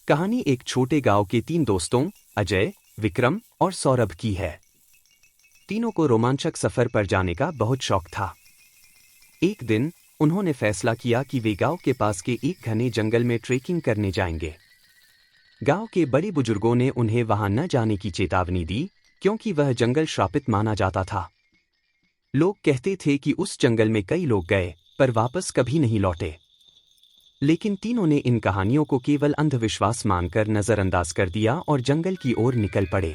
कहानी एक छोटे गांव के 3 दोस्तों अजय, विक्रम और सौरभ की है। तीनों को रोमांचक सफर पर जाने का बहुत शौक था। एक दिन उन्होंने फैसला किया कि वे गांव के पास के एक घने जंगल में ट्रेकिंग करने जाएंगे। गांव के बड़े बुजुर्गों ने उन्हें वहां न जाने की चेतावनी दी, क्योंकि वह जंगल श्रापित माना जाता था। लोग कहते थे कि उस जंगल में कई लोग गए पर वापस कभी नहीं लौटे। लेकिन तीनों ने इन कहानियों को केवल अंधविश्वास मानकर नजरअंदाज कर दिया और जंगल की ओर निकल पड़े।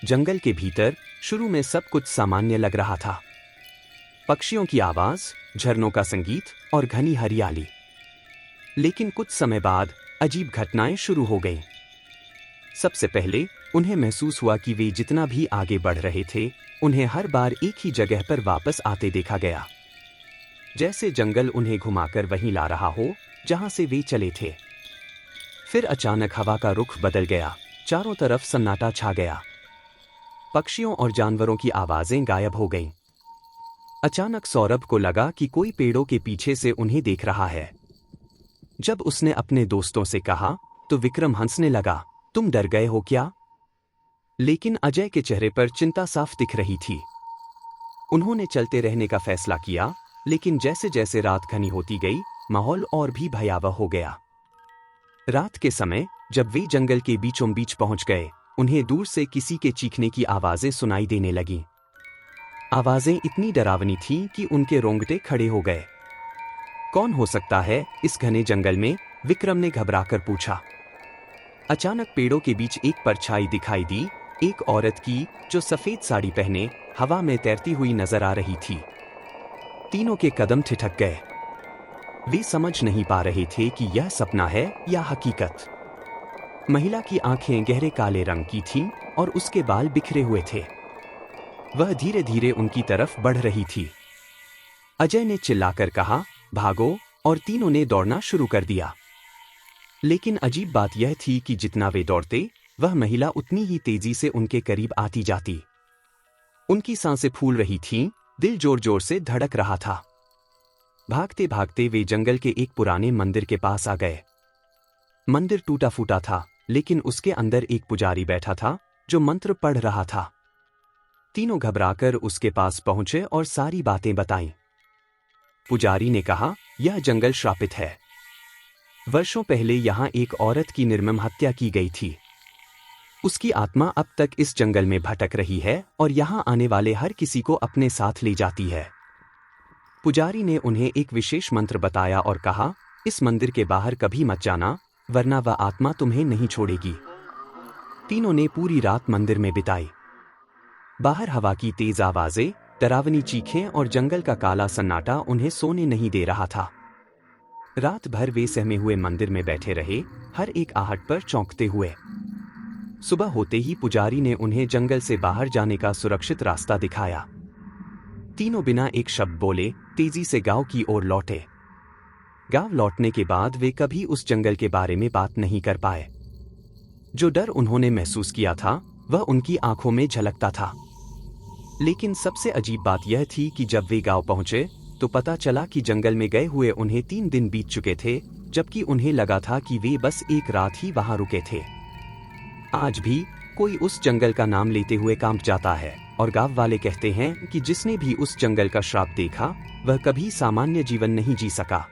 जंगल के भीतर शुरू में सब कुछ सामान्य लग रहा था। पक्षियों की आवाज, झरनों का संगीत और घनी हरियाली। लेकिन कुछ समय बाद अजीब घटनाएं शुरू हो गईं। सबसे पहले उन्हें महसूस हुआ कि वे जितना भी आगे बढ़ रहे थे, उन्हें हर बार एक ही जगह पर वापस आते देखा गया, जैसे जंगल उन्हें घुमाकर वहीं ला रहा हो जहां से वे चले थे। फिर अचानक हवा का रुख बदल गया, चारों तरफ सन्नाटा छा गया। पक्षियों और जानवरों की आवाजें गायब हो गईं। अचानक सौरभ को लगा कि कोई पेड़ों के पीछे से उन्हें देख रहा है। जब उसने अपने दोस्तों से कहा तो विक्रम हंसने लगा, तुम डर गए हो क्या? लेकिन अजय के चेहरे पर चिंता साफ दिख रही थी। उन्होंने चलते रहने का फैसला किया, लेकिन जैसे जैसे रात घनी होती गई, माहौल और भी भयावह हो गया। रात के समय जब वे जंगल के बीचों बीच पहुंच गए, उन्हें दूर से किसी के चीखने की आवाजें सुनाई देने लगीं। आवाजें इतनी डरावनी थीं कि उनके रोंगटे खड़े हो गए। कौन हो सकता है इस घने जंगल में? विक्रम ने घबराकर पूछा। अचानक पेड़ों के बीच एक परछाई दिखाई दी, एक औरत की जो सफेद साड़ी पहने हवा में तैरती हुई नजर आ रही थी। तीनों के कदम ठिठक गए। वे समझ नहीं पा रहे थे कि यह सपना है या हकीकत। महिला की आंखें गहरे काले रंग की थीं और उसके बाल बिखरे हुए थे। वह धीरे धीरे उनकी तरफ बढ़ रही थी। अजय ने चिल्लाकर कहा, भागो, और तीनों ने दौड़ना शुरू कर दिया। लेकिन अजीब बात यह थी कि जितना वे दौड़ते, वह महिला उतनी ही तेजी से उनके करीब आती जाती। उनकी सांसें फूल रही थीं, दिल जोर जोर से धड़क रहा था। भागते भागते वे जंगल के एक पुराने मंदिर के पास आ गए। मंदिर टूटा फूटा था, लेकिन उसके अंदर एक पुजारी बैठा था जो मंत्र पढ़ रहा था। तीनों घबराकर उसके पास पहुंचे और सारी बातें बताईं। पुजारी ने कहा, यह जंगल श्रापित है। वर्षों पहले यहां एक औरत की निर्मम हत्या की गई थी। उसकी आत्मा अब तक इस जंगल में भटक रही है और यहां आने वाले हर किसी को अपने साथ ले जाती है। पुजारी ने उन्हें एक विशेष मंत्र बताया और कहा, इस मंदिर के बाहर कभी मत जाना, वरना वह आत्मा तुम्हें नहीं छोड़ेगी। तीनों ने पूरी रात मंदिर में बिताई। बाहर हवा की तेज आवाजें, डरावनी चीखें और जंगल का काला सन्नाटा उन्हें सोने नहीं दे रहा था। रात भर वे सहमे हुए मंदिर में बैठे रहे, हर एक आहट पर चौंकते हुए। सुबह होते ही पुजारी ने उन्हें जंगल से बाहर जाने का सुरक्षित रास्ता दिखाया। तीनों बिना एक शब्द बोले तेजी से गांव की ओर लौटे। गांव लौटने के बाद वे कभी उस जंगल के बारे में बात नहीं कर पाए। जो डर उन्होंने महसूस किया था, वह उनकी आंखों में झलकता था। लेकिन सबसे अजीब बात यह थी कि जब वे गांव पहुंचे तो पता चला कि जंगल में गए हुए उन्हें 3 दिन बीत चुके थे, जबकि उन्हें लगा था कि वे बस एक रात ही वहां रुके थे। आज भी कोई उस जंगल का नाम लेते हुए कांप जाता है, और गांव वाले कहते हैं कि जिसने भी उस जंगल का श्राप देखा, वह कभी सामान्य जीवन नहीं जी सका।